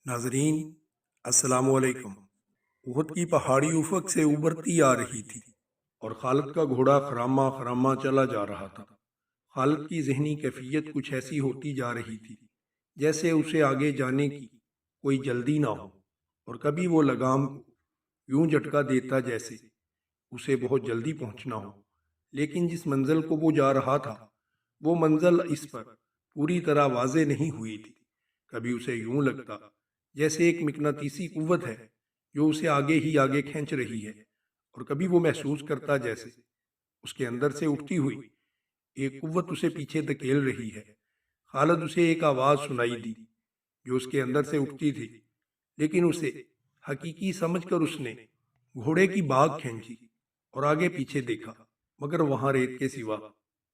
ناظرین السلام علیکم۔ احد کی پہاڑی افق سے ابھرتی آ رہی تھی اور خالد کا گھوڑا خراما خراما چلا جا رہا تھا۔ خالد کی ذہنی کیفیت کچھ ایسی ہوتی جا رہی تھی جیسے اسے آگے جانے کی کوئی جلدی نہ ہو، اور کبھی وہ لگام کو یوں جھٹکا دیتا جیسے اسے بہت جلدی پہنچنا ہو، لیکن جس منزل کو وہ جا رہا تھا وہ منزل اس پر پوری طرح واضح نہیں ہوئی تھی۔ کبھی اسے یوں لگتا جیسے ایک مقناطیسی قوت ہے جو اسے آگے ہی آگے کھینچ رہی ہے، اور کبھی وہ محسوس کرتا جیسے اس کے اندر سے اٹھتی ہوئی ایک قوت اسے پیچھے دھکیل رہی ہے۔ خالد اسے ایک آواز سنائی دی جو اس کے اندر سے اٹھتی تھی، لیکن اسے حقیقی سمجھ کر اس نے گھوڑے کی باگ کھینچی اور آگے پیچھے دیکھا، مگر وہاں ریت کے سوا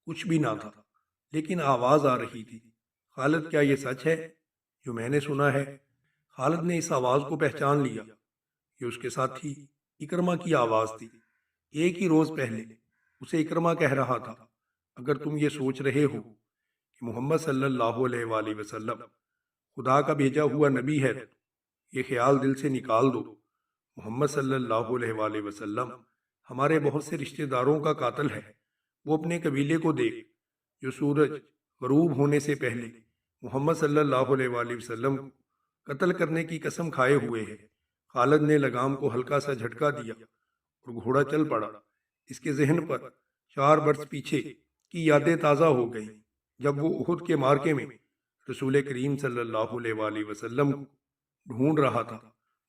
کچھ بھی نہ تھا، لیکن آواز آ رہی تھی۔ خالد، کیا یہ سچ ہے جو میں نے سنا ہے؟ خالد نے اس آواز کو پہچان لیا۔ یہ اس کے ساتھی اکرمہ کی آواز تھی۔ ایک ہی روز پہلے اسے اکرمہ کہہ رہا تھا، اگر تم یہ سوچ رہے ہو کہ محمد صلی اللہ علیہ وآلہ وسلم خدا کا بھیجا ہوا نبی ہے تو یہ خیال دل سے نکال دو۔ محمد صلی اللہ علیہ وآلہ وسلم ہمارے بہت سے رشتہ داروں کا قاتل ہے۔ وہ اپنے قبیلے کو دیکھ جو سورج غروب ہونے سے پہلے محمد صلی اللہ علیہ وآلہ وسلم کو قتل کرنے کی قسم کھائے ہوئے ہے۔ خالد نے لگام کو ہلکا سا جھٹکا دیا اور گھوڑا چل پڑا۔ اس کے ذہن پر 4 برس پیچھے کی یادیں تازہ ہو گئیں، جب وہ احد کے مارکے میں رسول کریم صلی اللہ علیہ وآلہ وسلم کو ڈھونڈ رہا تھا۔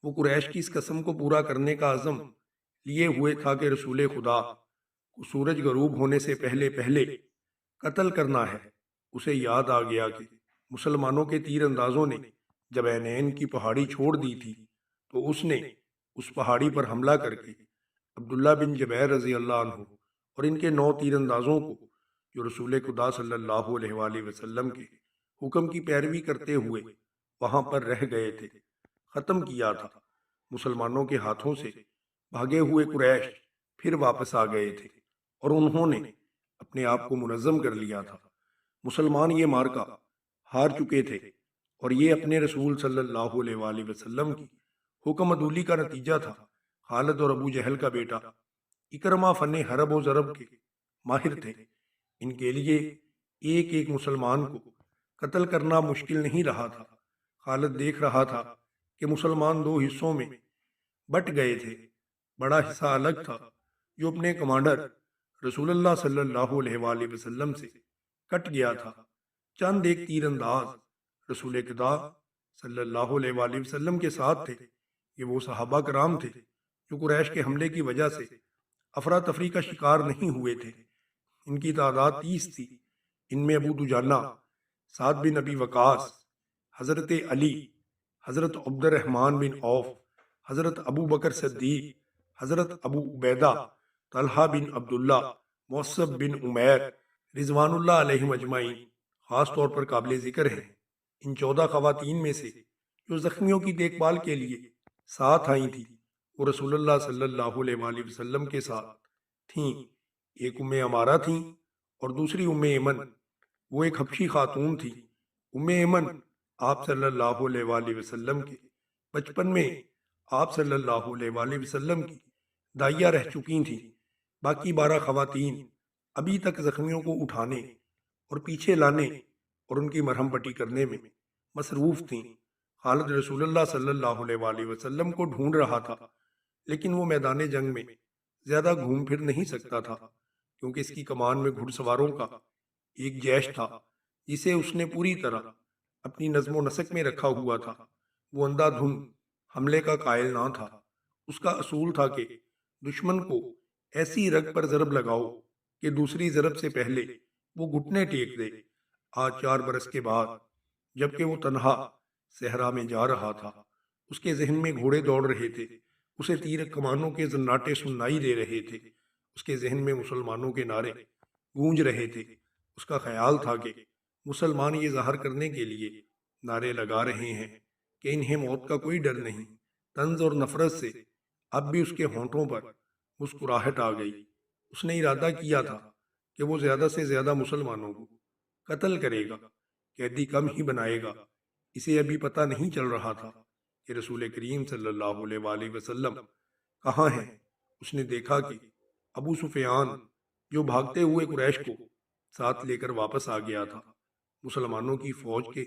وہ قریش کی اس قسم کو پورا کرنے کا عزم لیے ہوئے تھا کہ رسول خدا کو سورج غروب ہونے سے پہلے پہلے قتل کرنا ہے۔ اسے یاد آ گیا کہ مسلمانوں کے تیر اندازوں نے جب عینین کی پہاڑی چھوڑ دی تھی تو اس نے اس پہاڑی پر حملہ کر کے عبداللہ بن جبیر رضی اللہ عنہ اور ان کے 9 تیر اندازوں کو جو رسول خدا صلی اللہ علیہ وآلہ وسلم کے حکم کی پیروی کرتے ہوئے وہاں پر رہ گئے تھے، ختم کیا تھا۔ مسلمانوں کے ہاتھوں سے بھاگے ہوئے قریش پھر واپس آ گئے تھے اور انہوں نے اپنے آپ کو منظم کر لیا تھا۔ مسلمان یہ مارکا ہار چکے تھے، اور یہ اپنے رسول صلی اللہ علیہ وآلہ وسلم کی حکم عدولی کا نتیجہ تھا۔ خالد اور ابو جہل کا بیٹا اکرمہ فن حرب و ضرب کے ماہر تھے۔ ان کے لیے ایک ایک مسلمان کو قتل کرنا مشکل نہیں رہا تھا۔ خالد دیکھ رہا تھا کہ مسلمان 2 حصوں میں بٹ گئے تھے۔ بڑا حصہ الگ تھا جو اپنے کمانڈر رسول اللہ صلی اللہ علیہ وآلہ وسلم سے کٹ گیا تھا۔ چند ایک تیر انداز رسول خدا صلی اللہ علیہ وآلہ وسلم کے ساتھ تھے۔ یہ وہ صحابہ کرام تھے جو قریش کے حملے کی وجہ سے افراتفری کا شکار نہیں ہوئے تھے۔ ان کی تعداد 30 تھی۔ ان میں ابو دجانہ، سعد بن ابی وقاص، حضرت علی، حضرت عبد الرحمن بن عوف، حضرت ابو بکر صدیق، حضرت ابو عبیدہ، طلحہ بن عبداللہ، موصب بن عمیر رضوان اللہ علیہم اجمعین خاص طور پر قابل ذکر ہیں۔ ان 14 خواتین میں سے جو زخمیوں کی دیکھ بھال کے لیے ساتھ آئی تھیں وہ رسول اللہ صلی اللہ علیہ وآلہ وسلم کے ساتھ تھیں۔ ایک ام عمارہ تھیں اور دوسری ام ایمن، وہ ایک حبشی خاتون تھی۔ ام ایمن آپ صلی اللہ علیہ وآلہ وسلم کے بچپن میں آپ صلی اللہ علیہ وآلہ وسلم کی دائیا رہ چکی تھیں۔ باقی 12 خواتین ابھی تک زخمیوں کو اٹھانے اور پیچھے لانے اور ان کی مرہم پٹی کرنے میں مصروف تھیں۔ خالد رسول اللہ صلی اللہ علیہ وآلہ وسلم کو ڈھونڈ رہا تھا، لیکن وہ میدان جنگ میں زیادہ گھوم پھر نہیں سکتا تھا، کیونکہ اس کی کمان میں گھڑ سواروں کا ایک جیش تھا جسے اس نے پوری طرح اپنی نظم و نسق میں رکھا ہوا تھا۔ وہ اندھا دھند حملے کا قائل نہ تھا۔ اس کا اصول تھا کہ دشمن کو ایسی رگ پر ضرب لگاؤ کہ دوسری ضرب سے پہلے وہ گھٹنے ٹیک دے۔ آج 4 برس کے بعد جبکہ وہ تنہا صحرا میں جا رہا تھا، اس کے ذہن میں گھوڑے دوڑ رہے تھے، اسے تیر کمانوں کے زناٹے سنائی دے رہے تھے، اس کے ذہن میں مسلمانوں کے نعرے گونج رہے تھے۔ اس کا خیال تھا کہ مسلمان یہ ظاہر کرنے کے لیے نعرے لگا رہے ہیں کہ انہیں موت کا کوئی ڈر نہیں۔ طنز اور نفرت سے اب بھی اس کے ہونٹوں پر مسکراہٹ آ گئی۔ اس نے ارادہ کیا تھا کہ وہ زیادہ سے زیادہ مسلمانوں کو قتل کرے گا، قیدی کم ہی بنائے گا۔ اسے ابھی پتہ نہیں چل رہا تھا کہ رسول کریم صلی اللہ علیہ وآلہ وسلم کہاں ہیں۔ اس نے دیکھا کہ ابو سفیان جو بھاگتے ہوئے قریش کو ساتھ لے کر واپس آ گیا تھا، مسلمانوں کی فوج کے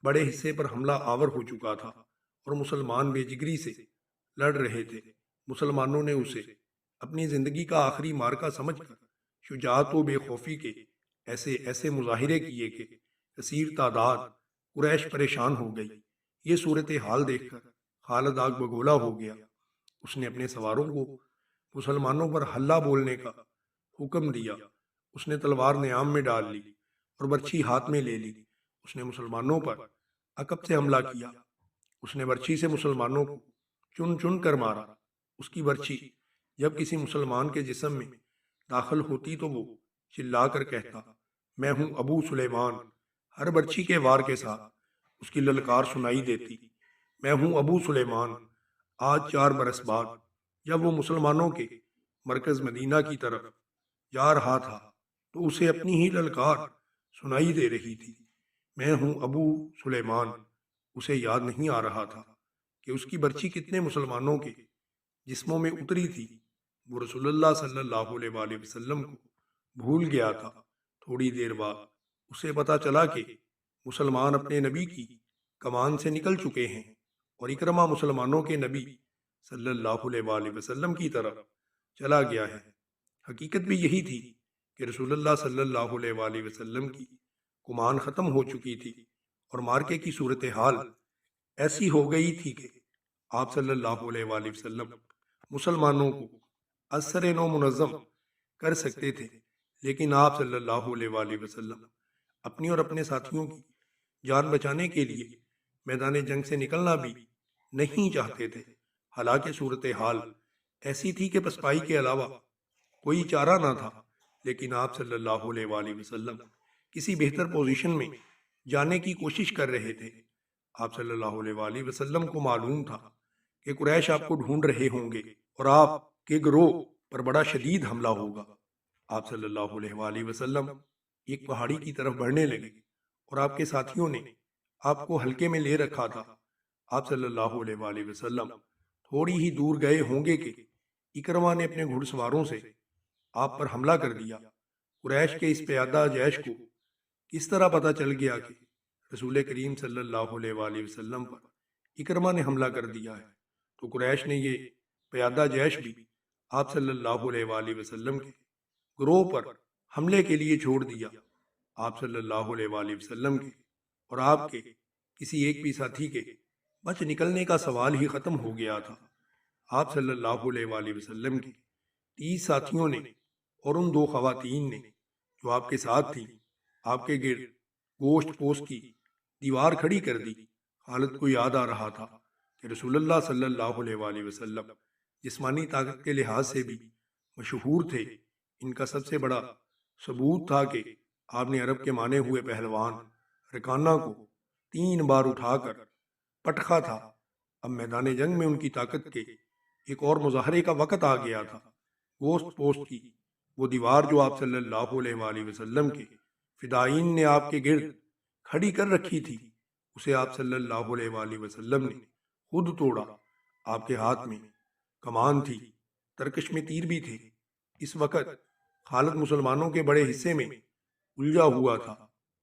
بڑے حصے پر حملہ آور ہو چکا تھا اور مسلمان بے جگری سے لڑ رہے تھے۔ مسلمانوں نے اسے اپنی زندگی کا آخری مارکا سمجھ کر شجاعت و بے خوفی کے ایسے ایسے مظاہرے کیے کہ کثیر تعداد قریش پریشان ہو گئی۔ یہ صورتحال دیکھ کر خالد آگ بگولا ہو گیا۔ اس نے اپنے سواروں کو مسلمانوں پر حلہ بولنے کا حکم دیا۔ اس نے تلوار نیام میں ڈال لی اور برچھی ہاتھ میں لے لی۔ اس نے مسلمانوں پر عقب سے حملہ کیا۔ اس نے برچھی سے مسلمانوں کو چن چن کر مارا۔ اس کی برچھی جب کسی مسلمان کے جسم میں داخل ہوتی تو وہ چلا کر کہتا، میں ہوں ابو سلیمان۔ ہر برچھی کے وار کے ساتھ اس کی للکار سنائی دیتی، میں ہوں ابو سلیمان۔ آج 4 برس بعد جب وہ مسلمانوں کے مرکز مدینہ کی طرف جا رہا تھا تو اسے اپنی ہی للکار سنائی دے رہی تھی، میں ہوں ابو سلیمان۔ اسے یاد نہیں آ رہا تھا کہ اس کی برچھی کتنے مسلمانوں کے جسموں میں اتری تھی۔ وہ رسول اللہ صلی اللہ علیہ وآلہ وسلم کو بھول گیا تھا۔ تھوڑی دیر بعد اسے پتا چلا کہ مسلمان اپنے نبی کی کمان سے نکل چکے ہیں اور اکرمہ مسلمانوں کے نبی صلی اللہ علیہ وآلہ وسلم کی طرف چلا گیا ہے۔ حقیقت بھی یہی تھی کہ رسول اللہ صلی اللہ علیہ وآلہ وسلم کی کمان ختم ہو چکی تھی اور مارکے کی صورتحال ایسی ہو گئی تھی کہ آپ صلی اللہ علیہ وآلہ وسلم مسلمانوں کو اثر نو منظم کر سکتے تھے، لیکن آپ صلی اللہ علیہ وآلہ وسلم اپنی اور اپنے ساتھیوں کی جان بچانے کے لیے میدان جنگ سے نکلنا بھی نہیں چاہتے تھے۔ حالانکہ صورتحال ایسی تھی کہ پسپائی کے علاوہ کوئی چارہ نہ تھا، لیکن آپ صلی اللہ علیہ وآلہ وسلم کسی بہتر پوزیشن میں جانے کی کوشش کر رہے تھے۔ آپ صلی اللہ علیہ وآلہ وسلم کو معلوم تھا کہ قریش آپ کو ڈھونڈ رہے ہوں گے اور آپ کے گروہ پر بڑا شدید حملہ ہوگا۔ آپ صلی اللہ علیہ وآلہ وسلم ایک پہاڑی کی طرف بڑھنے لگے اور آپ کے ساتھیوں نے آپ کو حلقے میں لے رکھا تھا۔ آپ صلی اللہ علیہ وآلہ وسلم تھوڑی ہی دور گئے ہوں گے کہ اکرمہ نے اپنے گھڑ سواروں سے آپ پر حملہ کر دیا۔ قریش کے اس پیادہ جیش کو کس طرح پتہ چل گیا کہ رسول کریم صلی اللہ علیہ وآلہ وسلم پر اکرمہ نے حملہ کر دیا ہے، تو قریش نے یہ پیادہ جیش بھی آپ صلی اللہ علیہ وآلہ وسلم کے گروہ پر حملے کے لیے چھوڑ دیا۔ آپ صلی اللہ علیہ وآلہ وسلم کے اور آپ کے کسی ایک بھی ساتھی کے بچ نکلنے کا سوال ہی ختم ہو گیا تھا۔ آپ صلی اللہ علیہ وآلہ وسلم کے 30 ساتھیوں نے اور ان 2 خواتین نے جو آپ کے ساتھ تھیں، آپ کے گرد گوشت پوش کی دیوار کھڑی کر دی۔ خالد کو یاد آ رہا تھا کہ رسول اللہ صلی اللہ علیہ وآلہ وسلم جسمانی طاقت کے لحاظ سے بھی مشہور تھے۔ ان کا سب سے بڑا ثبوت تھا کہ آپ نے عرب کے مانے ہوئے پہلوان رکانہ کو 3 بار اٹھا کر پٹخا تھا۔ اب میدان جنگ میں ان کی طاقت کے ایک اور مظاہرے کا وقت آ گیا تھا۔ گوشت پوشت کی وہ دیوار جو آپ صلی اللہ علیہ وآلہ وسلم کے فدائین نے آپ کے گرد کھڑی کر رکھی تھی، اسے آپ صلی اللہ علیہ وآلہ وسلم نے خود توڑا۔ آپ کے ہاتھ میں کمان تھی، ترکش میں تیر بھی تھے۔ اس وقت خالد مسلمانوں کے بڑے حصے میں الجھا ہوا تھا۔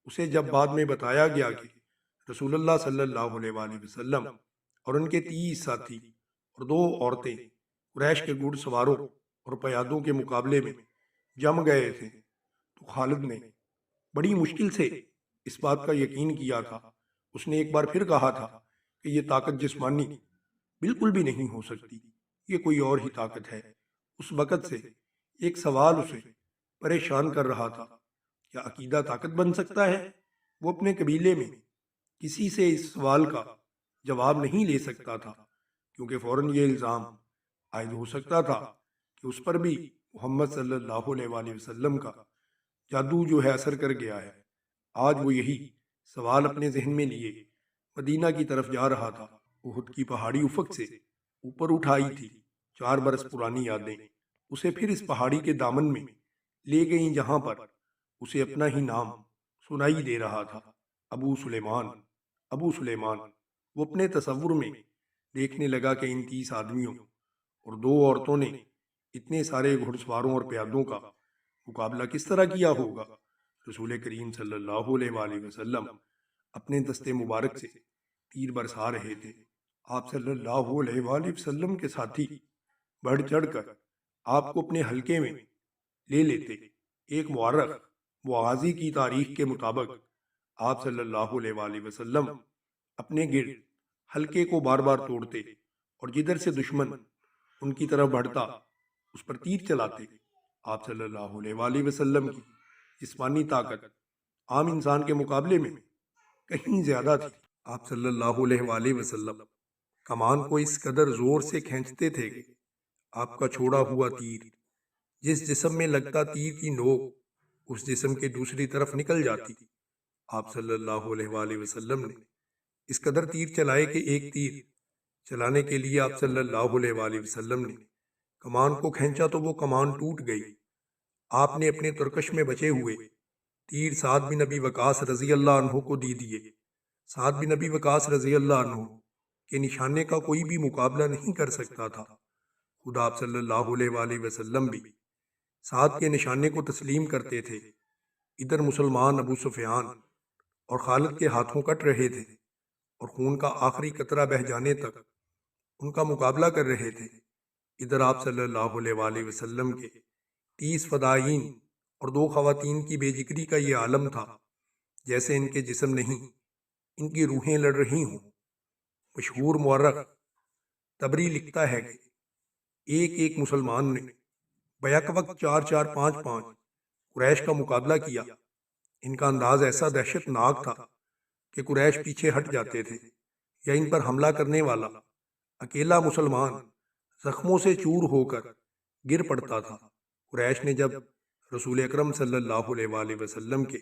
اسے جب بعد میں بتایا گیا کہ رسول اللہ صلی اللہ علیہ وآلہ وسلم اور ان کے 30 ساتھی اور 2 عورتیں قریش کے گھڑ سواروں اور پیادوں کے مقابلے میں جم گئے تھے، تو خالد نے بڑی مشکل سے اس بات کا یقین کیا تھا۔ اس نے ایک بار پھر کہا تھا کہ یہ طاقت جسمانی بالکل بھی نہیں ہو سکتی، یہ کوئی اور ہی طاقت ہے۔ اس وقت سے ایک سوال اسے پریشان کر رہا تھا، کیا عقیدہ طاقت بن سکتا ہے؟ وہ اپنے قبیلے میں کسی سے اس سوال کا جواب نہیں لے سکتا تھا، کیونکہ فوراً یہ الزام عائد ہو سکتا تھا کہ اس پر بھی محمد صلی اللہ علیہ وآلہ وسلم کا جادو جو ہے اثر کر گیا ہے۔ آج وہ یہی سوال اپنے ذہن میں لیے مدینہ کی طرف جا رہا تھا۔ احد کی پہاڑی افق سے اوپر اٹھائی تھی 4 برس پرانی یادیں اسے پھر اس پہاڑی کے دامن میں لے گئیں جہاں پر اسے اپنا ہی نام سنائی دے رہا تھا، ابو سلیمان، ابو سلیمان۔ وہ اپنے تصور میں دیکھنے لگا کہ ان 30 آدمیوں اور 2 عورتوں نے اتنے سارے گھڑ سواروں اور پیادوں کا مقابلہ کس طرح کیا ہوگا۔ رسول کریم صلی اللہ علیہ وآلہ وسلم اپنے دستے مبارک سے تیر برسا رہے تھے۔ آپ صلی اللہ علیہ وآلہ وسلم کے ساتھی بڑھ چڑھ کر آپ کو اپنے حلقے میں لے لیتے۔ ایک مورخ مغازی کی تاریخ کے مطابق آپ صلی اللہ علیہ وآلہ وسلم اپنے گرد حلقے کو بار بار توڑتے اور جدھر سے دشمن ان کی طرف بڑھتا اس پر تیر چلاتے۔ آپ صلی اللہ علیہ وآلہ وسلم کی جسمانی طاقت عام انسان کے مقابلے میں کہیں زیادہ تھی۔ آپ صلی اللہ علیہ وآلہ وسلم کمان کو اس قدر زور سے کھینچتے تھے کہ آپ کا چھوڑا ہوا تیر جس جسم میں لگتا تیر کی نوک اس جسم کے دوسری طرف نکل جاتی۔ آپ صلی اللہ علیہ وآلہ وسلم نے اس قدر تیر چلائے کہ ایک تیر چلانے کے لیے آپ صلی اللہ علیہ وآلہ وسلم نے کمان کو کھینچا تو وہ کمان ٹوٹ گئی۔ آپ نے اپنے ترکش میں بچے ہوئے تیر سعد بن ابی وقاص رضی اللہ عنہ کو دی دیے۔ سعد بن ابی وقاص رضی اللہ عنہ کے نشانے کا کوئی بھی مقابلہ نہیں کر سکتا تھا۔ خدا آپ صلی اللہ علیہ وآلہ وسلم بھی سعد کے نشانے کو تسلیم کرتے تھے۔ ادھر مسلمان ابو سفیان اور خالد کے ہاتھوں کٹ رہے تھے اور خون کا آخری قطرہ بہہ جانے تک ان کا مقابلہ کر رہے تھے۔ ادھر آپ صلی اللہ علیہ وآلہ وسلم کے 30 فدائین اور 2 خواتین کی بے ذکری کا یہ عالم تھا جیسے ان کے جسم نہیں، ان کی روحیں لڑ رہی ہوں۔ مشہور مورخ تبری لکھتا ہے کہ ایک ایک مسلمان نے بیک وقت 4-4 5-5 قریش کا مقابلہ کیا۔ ان کا انداز ایسا دہشت ناک تھا کہ قریش پیچھے ہٹ جاتے تھے یا ان پر حملہ کرنے والا اکیلا مسلمان زخموں سے چور ہو کر گر پڑتا تھا۔ قریش نے جب رسول اکرم صلی اللہ علیہ وآلہ وسلم کے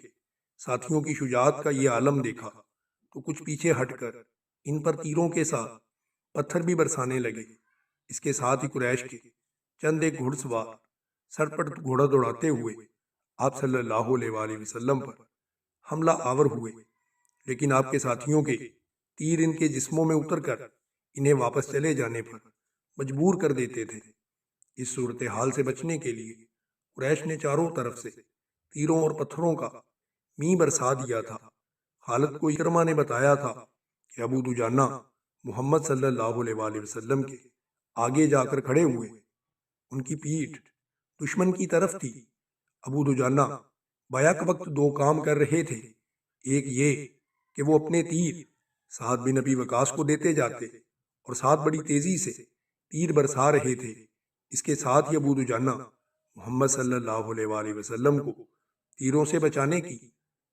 ساتھیوں کی شجاعت کا یہ عالم دیکھا تو کچھ پیچھے ہٹ کر ان پر تیروں کے ساتھ پتھر بھی برسانے لگے۔ اس کے ساتھ ہی قریش کے چند ایک گھڑ سوار سر پر گھوڑا دوڑاتے ہوئے آپ صلی اللہ علیہ وآلہ وسلم پر حملہ آور ہوئے، لیکن آپ کے ساتھیوں کے تیر ان کے جسموں میں اتر کر انہیں واپس چلے جانے پر مجبور کر دیتے تھے۔ اس صورتحال سے بچنے کے لیے قریش نے چاروں طرف سے تیروں اور پتھروں کا می برسا دیا تھا۔ خالد کو اکرمہ نے بتایا تھا کہ ابو دجانہ محمد صلی اللہ علیہ وآلہ وسلم کے آگے جا کر کھڑے ہوئے، ان کی پیٹھ دشمن کی طرف تھی۔ ابو دجانہ بیک وقت 2 کام کر رہے تھے، ایک یہ کہ وہ اپنے تیر سعد بن ابی وقاص کو دیتے جاتے اور سعد بڑی تیزی سے تیر برسا رہے تھے۔ اس کے ساتھ ہی ابو دجانہ محمد صلی اللہ علیہ وآلہ وسلم کو تیروں سے بچانے کی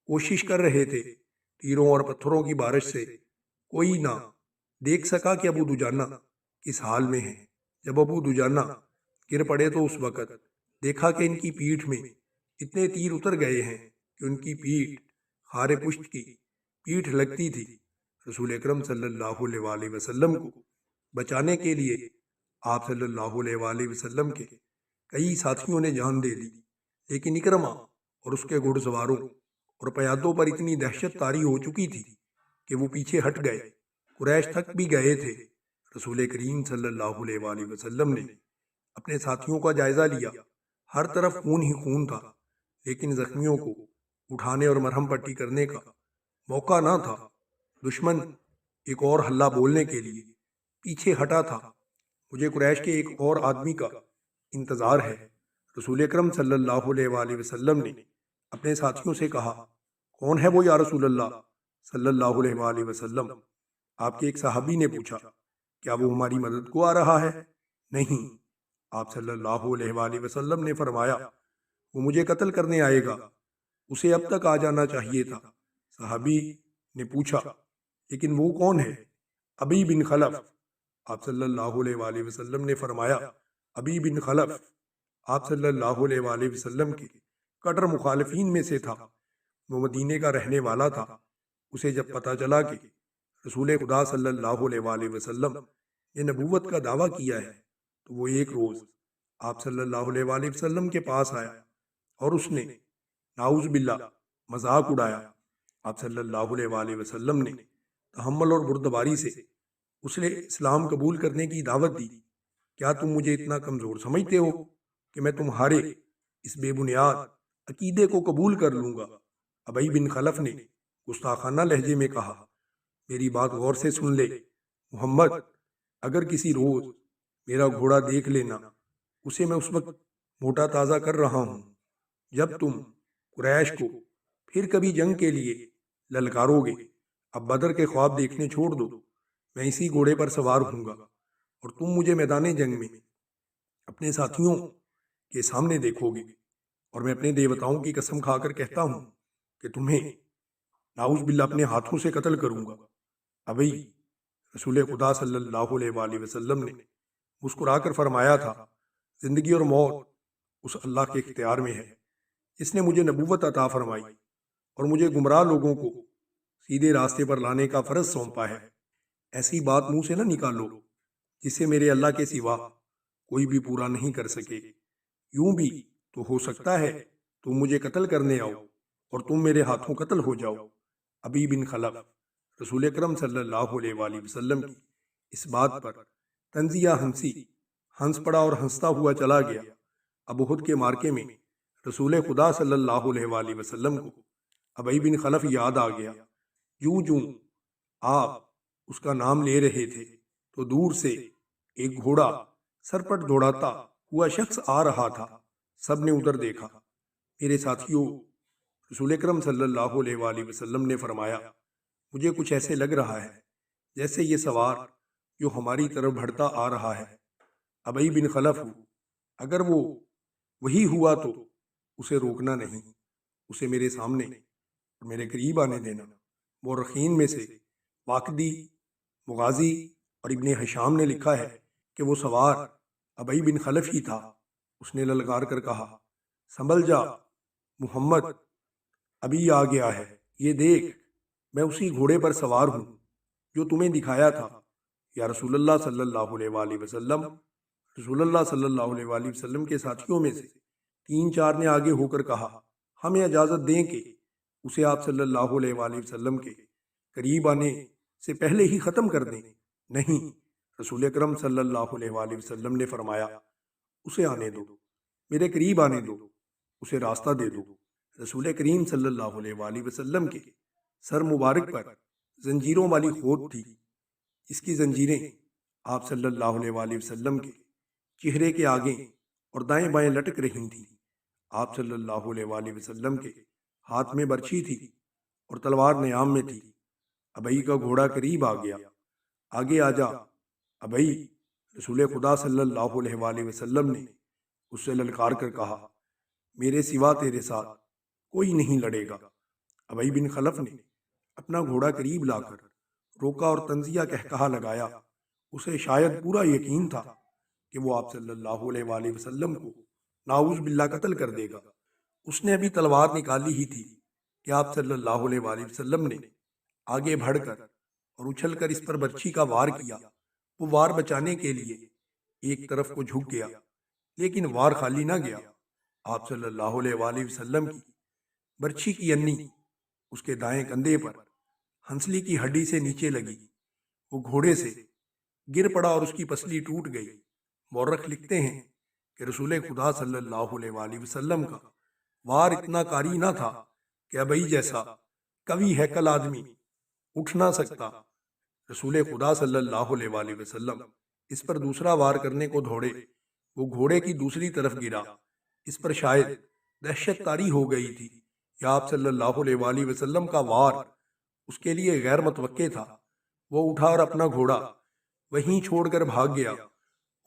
کوشش کر رہے تھے۔ تیروں اور پتھروں کی بارش سے کوئی نہ دیکھ سکا کہ ابو دجانہ کس حال میں ہے۔ جب ابو دجانہ گر پڑے تو اس وقت دیکھا کہ ان کی پیٹھ میں اتنے تیر اتر گئے ہیں کہ ان کی پیٹھ خارے پشت کی پیٹھ لگتی تھی۔ رسول اکرم صلی اللہ علیہ وآلہ وسلم کو بچانے کے لیے آپ صلی اللہ علیہ وآلہ وسلم کے کئی ساتھیوں نے جان دے دی، لیکن اکرمہ اور اس کے گھڑ سواروں اور پیادوں پر اتنی دہشت طاری ہو چکی تھی کہ وہ پیچھے ہٹ گئے۔ قریش تھک بھی گئے تھے۔ رسول کریم صلی اللہ علیہ وآلہ وسلم نے اپنے ساتھیوں کا جائزہ لیا۔ ہر طرف خون ہی خون تھا، لیکن زخمیوں کو اٹھانے اور مرہم پٹی کرنے کا موقع نہ تھا۔ دشمن ایک اور حلہ بولنے کے لیے پیچھے ہٹا تھا۔ مجھے قریش کے ایک اور آدمی کا انتظار ہے۔ رسول اکرم صلی اللہ علیہ وآلہ وسلم نے اپنے ساتھیوں سے کہا، کون ہے وہ یا رسول اللہ صلی اللہ علیہ وآلہ وسلم؟ آپ کے ایک صحابی نے پوچھا، کیا وہ ہماری مدد کو آ رہا ہے؟ نہیں، آپ صلی اللہ علیہ وآلہ وسلم نے فرمایا، وہ مجھے قتل کرنے آئے گا، اسے اب تک آ جانا چاہیے تھا۔ صحابی نے پوچھا، لیکن وہ کون ہے؟ ابی بن خلف۔ آپ صلی اللہ علیہ وآلہ وسلم نے فرمایا، ابی بن خلف آپ صلی اللہ علیہ وآلہ وسلم کے کٹر مخالفین میں سے تھا۔ وہ مدینے کا رہنے والا تھا۔ اسے جب پتہ چلا کہ رسول خدا صلی اللہ علیہ وآلہ وسلم نے نبوت کا دعویٰ کیا ہے تو وہ ایک روز آپ صلی اللہ علیہ وآلہ وسلم کے پاس آیا اور اس نے نعوذ باللہ مذاق اڑایا۔ آپ صلی اللہ علیہ وآلہ وسلم نے تحمل اور بردباری سے اس نے اسلام قبول کرنے کی دعوت دی۔ کیا تم مجھے اتنا کمزور سمجھتے ہو کہ میں تمہارے اس بے بنیاد عقیدے کو قبول کر لوں گا؟ ابی بن خلف نے گستاخانہ لہجے میں کہا، میری بات غور سے سن لے محمد، اگر کسی روز میرا گھوڑا دیکھ لینا، اسے میں اس وقت موٹا تازہ کر رہا ہوں جب تم قریش کو پھر کبھی جنگ کے لیے للکارو گے۔ اب بدر کے خواب دیکھنے چھوڑ دو، میں اسی گھوڑے پر سوار ہوں گا اور تم مجھے میدان جنگ میں اپنے ساتھیوں کے سامنے دیکھو گے، اور میں اپنے دیوتاؤں کی قسم کھا کر کہتا ہوں کہ تمہیں نعوذ باللہ اپنے ہاتھوں سے قتل کروں گا۔ ابھی رسول خدا صلی اللہ علیہ وآلہ وسلم نے مسکرا کر فرمایا تھا، زندگی اور موت اس اللہ کے اختیار میں ہے جس نے مجھے نبوت عطا فرمائی اور مجھے گمراہ لوگوں کو سیدھے راستے پر لانے کا فرض سونپا ہے۔ ایسی بات منہ سے نہ نکالو جسے میرے اللہ کے سوا کوئی بھی پورا نہیں کر سکے۔ یوں بھی تو ہو سکتا ہے تم مجھے قتل کرنے آؤ اور تم میرے ہاتھوں قتل ہو جاؤ۔ ابی بن خلف رسول اکرم صلی اللہ علیہ وآلہ وسلم کی اس بات پر تنزیہ ہنس پڑا اور ہنستا ہوا چلا گیا۔ اب احد کے مارکے میں رسول خدا صلی اللہ علیہ وآلہ وسلم کو ابی بن خلف یاد آ گیا۔ جوں جوں آپ اس کا نام لے رہے تھے تو دور سے ایک گھوڑا سرپٹ دوڑاتا ہوا شخص آ رہا تھا۔ سب نے ادھر دیکھا۔ میرے ساتھیوں، رسول اکرم صلی اللہ علیہ وآلہ وسلم نے فرمایا، مجھے کچھ ایسے لگ رہا ہے جیسے یہ سوار جو ہماری طرف بڑھتا آ رہا ہے ابی بن خلف ہو۔ اگر وہ وہی ہوا تو اسے روکنا نہیں، اسے میرے سامنے اور میرے قریب آنے دینا۔ مورخین میں سے واقدی، مغازی اور ابن حشام نے لکھا ہے کہ وہ سوار ابی بن خلف ہی تھا۔ اس نے للکار کر کہا، سنبھل جا محمد، ابھی آ گیا ہے، یہ دیکھ میں اسی گھوڑے پر سوار ہوں جو تمہیں دکھایا تھا۔ یا رسول اللہ صلی اللہ علیہ وآلہ وسلم، رسول اللہ صلی اللہ علیہ وآلہ وسلم کے ساتھیوں میں سے 3-4 نے آگے ہو کر کہا، ہمیں اجازت دیں کہ اسے آپ صلی اللہ علیہ وآلہ وسلم کے قریب آنے سے پہلے ہی ختم کر دیں۔ نہیں، رسول اکرم صلی اللہ علیہ وآلہ وسلم نے فرمایا، اسے آنے دو، میرے قریب آنے دو، اسے راستہ دے دو۔ رسول کریم صلی اللہ علیہ وآلہ وسلم کے سر مبارک پر زنجیروں والی خود تھی۔ اس کی زنجیریں آپ صلی اللہ علیہ وآلہ وسلم کے چہرے کے آگے اور دائیں بائیں لٹک رہی تھیں۔ آپ صلی اللہ علیہ وآلہ وسلم کے ہاتھ میں برچھی تھی اور تلوار نیام میں تھی۔ ابئی کا گھوڑا قریب آ گیا۔ آگے آ جا ابئی، رسول خدا صلی اللہ علیہ وآلہ وسلم نے اس سے للکار کر کہا، میرے سوا تیرے ساتھ کوئی نہیں لڑے گا۔ ابی بن خلف نے اپنا گھوڑا قریب لا کر روکا اور تنزیہ کہا لگایا۔ اسے شاید پورا یقین تھا کہ وہ آپ صلی اللہ علیہ وآلہ وسلم کو نعوذ باللہ قتل کر دے گا۔ اس نے ابھی تلوار نکالی ہی تھی کہ آپ صلی اللہ علیہ وآلہ وسلم نے آگے بڑھ کر اور اچھل کر اس پر برچھی کا وار کیا۔ وہ وار بچانے کے لیے ایک طرف کو جھک گیا، لیکن وار خالی نہ گیا۔ آپ صلی اللہ علیہ وآلہ وسلم کی برچھی کی انی اس کے دائیں کندھے پر ہنسلی کی ہڈی سے نیچے لگی۔ وہ گھوڑے سے گر پڑا اور اس کی پسلی ٹوٹ گئی۔ مورخ لکھتے ہیں کہ رسول خدا صلی اللہ علیہ وآلہ وسلم کا وار اتنا کاری نہ تھا کہ ابئی جیسا قوی ہیکل آدمی اٹھ نہ سکتا۔ رسول خدا صلی اللہ علیہ وآلہ وسلم اس پر دوسرا وار کرنے کو دوڑے، وہ گھوڑے کی دوسری طرف گرا۔ اس پر شاید دہشت طاری ہو گئی تھی یا آپ صلی اللہ علیہ وآلہ وسلم کا وار اس کے لیے غیر متوقع تھا۔ وہ اٹھا اور اپنا گھوڑا وہیں چھوڑ کر بھاگ گیا۔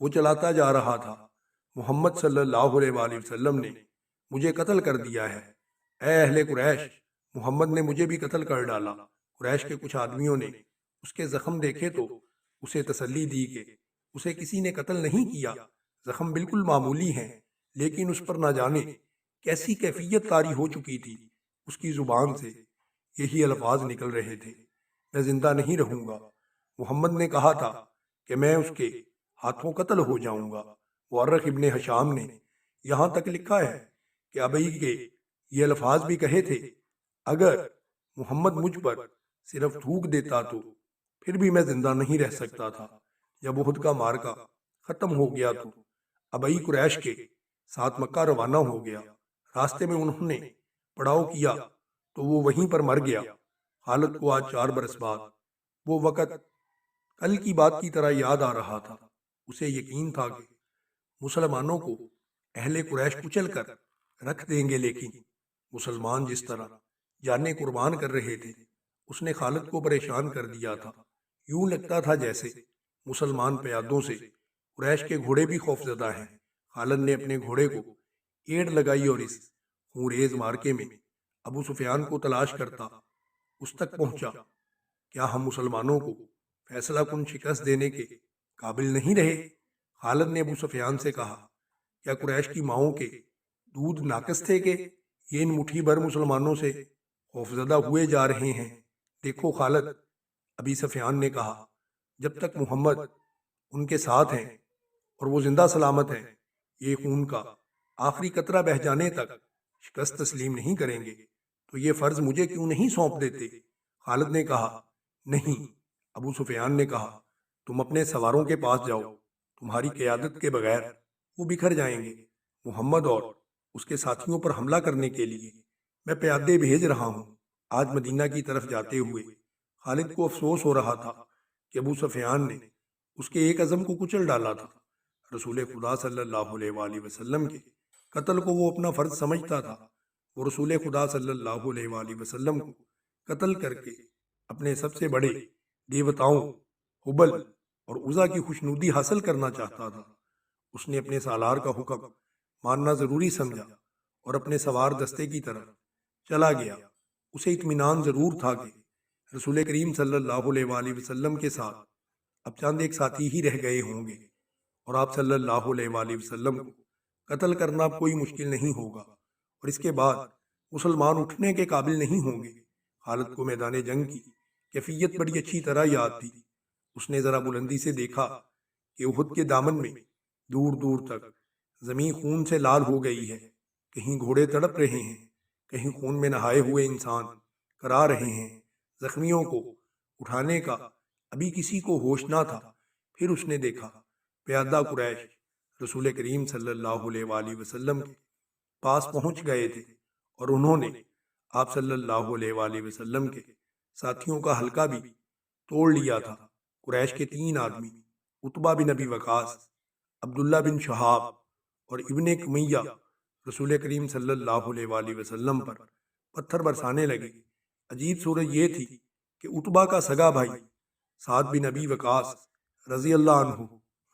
وہ چلاتا جا رہا تھا، محمد صلی اللہ علیہ وآلہ وسلم نے مجھے قتل کر دیا ہے، اے اہل قریش، محمد نے مجھے بھی قتل کر ڈالا۔ قریش کے کچھ آدمیوں نے اس کے زخم دیکھے تو اسے تسلی دی کہ اسے کسی نے قتل نہیں کیا، زخم بالکل معمولی ہیں، لیکن اس پر نہ جانے کیسی کیفیت طاری ہو چکی تھی۔ اس کی زبان سے یہی الفاظ نکل رہے تھے، میں زندہ نہیں رہوں گا۔ محمد نے کہا تھا کہ میں اس کے ہاتھوں قتل ہو جاؤں گا۔ مورخ ابن حشام نے یہاں تک لکھا ہے کہ ابئی کے یہ الفاظ بھی کہے تھے، اگر محمد مجھ پر صرف تھوک دیتا تو پھر بھی میں زندہ نہیں رہ سکتا تھا۔ جب احد کا معرکہ ختم ہو گیا تو ابئی قریش کے ساتھ مکہ روانہ ہو گیا۔ راستے میں انہوں نے پڑاؤ کیا تو وہ وہیں پر مر گیا۔ خالد کو آج 4 برس بعد وہ وقت کل کی بات کی طرح یاد آ رہا تھا۔ اسے یقین تھا کہ مسلمانوں کو اہل قریش کچل کر رکھ دیں گے، لیکن مسلمان جس طرح جانیں قربان کر رہے تھے اس نے خالد کو پریشان کر دیا تھا۔ یوں لگتا تھا جیسے مسلمان پیادوں سے قریش کے گھوڑے بھی خوف زدہ ہیں۔ خالد نے اپنے گھوڑے کو ایڑ لگائی اور اس خونریز مارکے میں ابو سفیان کو تلاش کرتا اس تک پہنچا۔ کیا ہم مسلمانوں کو فیصلہ کن شکست دینے کے قابل نہیں رہے؟ خالد نے ابو سفیان سے کہا، کیا قریش کی ماؤں کے دودھ ناقص تھے کہ یہ ان مٹھی بھر مسلمانوں سے خوفزدہ ہوئے جا رہے ہیں؟ دیکھو خالد، ابی سفیان نے کہا، جب تک محمد ان کے ساتھ ہیں اور وہ زندہ سلامت ہیں، یہ خون کا آخری قطرہ بہہ جانے تک شکست تسلیم نہیں کریں گے۔ تو یہ فرض مجھے کیوں نہیں سونپ دیتے؟ خالد نے کہا، نہیں۔ ابو سفیان نے کہا، تم اپنے سواروں کے پاس جاؤ، تمہاری قیادت کے بغیر وہ بکھر جائیں گے۔ محمد اور اس کے ساتھیوں پر حملہ کرنے کے لیے میں پیادے بھیج رہا ہوں۔ آج مدینہ کی طرف جاتے ہوئے خالد کو افسوس ہو رہا تھا کہ ابو سفیان نے اس کے ایک عزم کو کچل ڈالا تھا۔ رسول خدا صلی اللہ علیہ وآلہ وسلم کے قتل کو وہ اپنا فرض سمجھتا تھا۔ وہ رسول خدا صلی اللہ علیہ وآلہ وسلم کو قتل کر کے اپنے سب سے بڑے دیوتاؤں حبل اور عزا کی خوشنودی حاصل کرنا چاہتا تھا۔ اس نے اپنے سالار کا حکم ماننا ضروری سمجھا اور اپنے سوار دستے کی طرف چلا گیا۔ اسے اطمینان ضرور تھا کہ رسول کریم صلی اللہ علیہ وآلہ وسلم کے ساتھ اب چند ایک ساتھی ہی رہ گئے ہوں گے اور آپ صلی اللہ علیہ وآلہ وسلم کو قتل کرنا اب کوئی مشکل نہیں ہوگا، اور اس کے بعد مسلمان اٹھنے کے قابل نہیں ہوں گے۔ خالد کو میدان جنگ کی کیفیت بڑی اچھی طرح یاد تھی۔ اس نے ذرا بلندی سے دیکھا کہ احد کے دامن میں دور دور تک زمین خون سے لال ہو گئی ہے۔ کہیں گھوڑے تڑپ رہے ہیں، کہیں خون میں نہائے ہوئے انسان کرا رہے ہیں۔ زخمیوں کو اٹھانے کا ابھی کسی کو ہوش نہ تھا۔ پھر اس نے دیکھا پیادہ قریش رسول کریم صلی اللہ علیہ وآلہ وسلم کے پاس پہنچ گئے تھے، اور انہوں نے آپ صلی اللہ علیہ وآلہ وسلم کے ساتھیوں کا حلقہ بھی توڑ لیا تھا۔ قریش کے 3 آدمی عتبہ بن ابی وقاص، عبداللہ بن شہاب اور ابن کمیہ رسول کریم صلی اللہ علیہ وآلہ وسلم پر پتھر برسانے لگے۔ عجیب صورت یہ تھی کہ عتبہ کا سگا بھائی سعد بن ابی وقاص رضی اللہ عنہ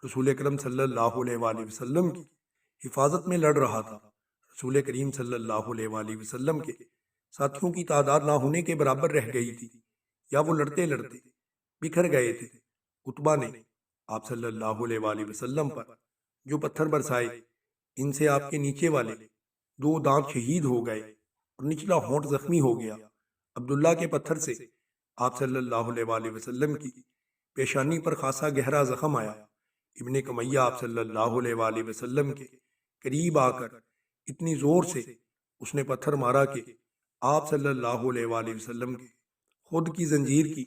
رسول کریم صلی اللہ علیہ وآلہ وسلم کی حفاظت میں لڑ رہا تھا۔ رسول کریم صلی اللہ علیہ وآلہ وسلم کے ساتھیوں کی تعداد نہ ہونے کے برابر رہ گئی تھی، یا وہ لڑتے لڑتے بکھر گئے تھے۔ عتبہ نے آپ صلی اللہ علیہ وآلہ وسلم پر جو پتھر برسائے، ان سے آپ کے نیچے والے 2 دانت شہید ہو گئے اور نچلا ہونٹ زخمی ہو گیا۔ عبداللہ کے پتھر سے آپ صلی اللہ علیہ وآلہ وسلم کی پیشانی پر خاصا گہرا زخم آیا۔ ابن کمیہ آپ صلی اللہ علیہ وآلہ وسلم کے قریب آ کر اتنی زور سے اس نے پتھر مارا کہ آپ صلی اللہ علیہ وآلہ وسلم کے خود کی زنجیر کی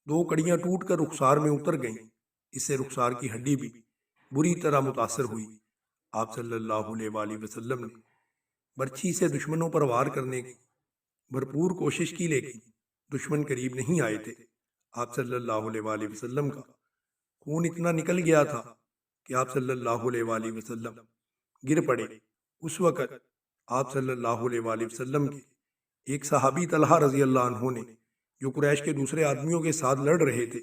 2 کڑیاں ٹوٹ کر رخسار میں اتر گئیں۔ اس سے رخسار کی ہڈی بھی بری طرح متاثر ہوئی۔ آپ صلی اللہ علیہ وآلہ وسلم نے برچھی سے دشمنوں پر وار کرنے کی بھرپور کوشش کی، لیکن دشمن قریب نہیں آئے تھے۔ آپ صلی اللہ علیہ وآلہ وسلم کا خون اتنا نکل گیا تھا کہ آپ صلی اللہ علیہ وآلہ وسلم گر پڑے۔ اس وقت آپ صلی اللہ علیہ وآلہ وسلم کے ایک صحابی طلحہ رضی اللہ عنہ نے، جو قریش کے دوسرے آدمیوں کے ساتھ لڑ رہے تھے،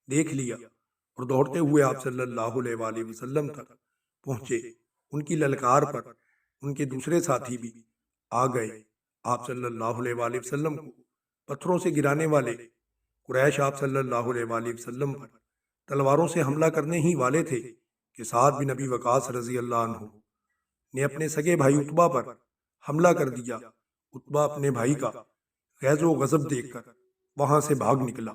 دیکھ لیا اور دوڑتے ہوئے آپ صلی اللہ علیہ وآلہ وسلم تک پہنچے۔ ان کی للکار پر ان کے دوسرے ساتھی بھی آ گئے۔ آپ صلی اللہ علیہ وآلہ وسلم کو پتھروں سے گرانے والے قریش آپ صلی اللہ علیہ وآلہ وسلم پر تلواروں سے حملہ کرنے ہی والے تھے کہ سعد بن ابی وقاص رضی اللہ عنہ نے اپنے سگے بھائی عتبہ پر حملہ کر دیا۔ عتبہ اپنے بھائی کا غیظ و غضب دیکھ کر وہاں سے بھاگ نکلا۔